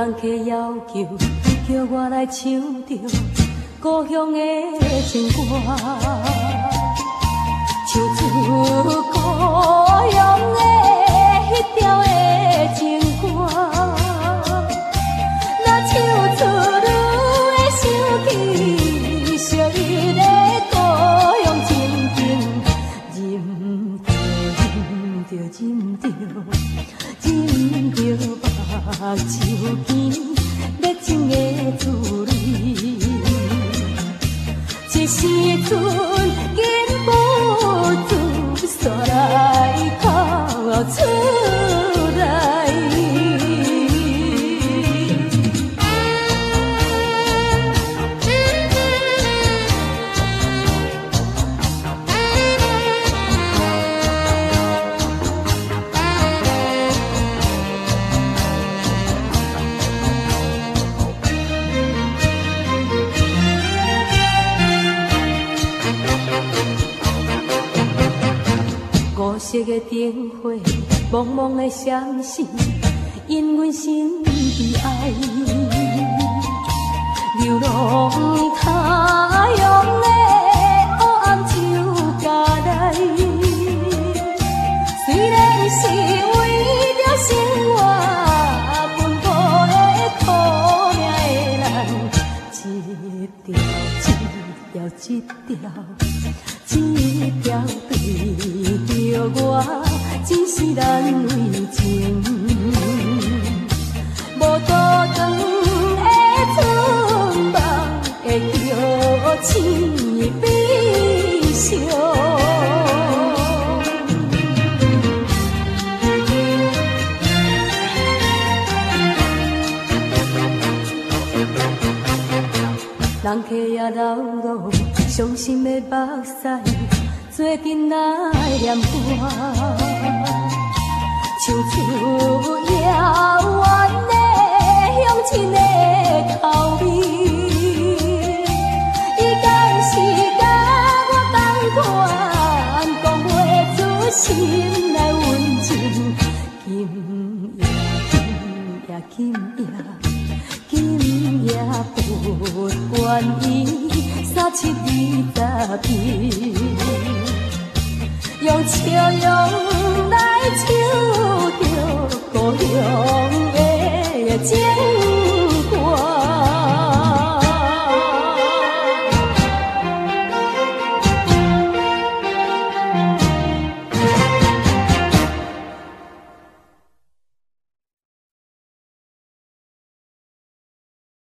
人客要求，叫我来唱着故乡的情歌，唱出故乡的迄条的情歌。若唱出愈会想起昔日的故乡情景，忍着忍着忍着目睭边热情的滋味。这时阵，金宝珠煞来哭出来。五色的灯火，茫茫的闪烁，因阮心悲哀。流浪他乡的黑暗就加来，虽然是为着生活奔波的苦命的人，一条一条一条对着我，只是咱为情，无多长的春梦会叫醒悲伤。人客也老路，伤心的目屎，最近来念歌，唱出遥远的乡亲的口味。伊敢是甲我同款，讲袂出心内温情，今夜不愿意3720片，用笑容来唱着故乡的情。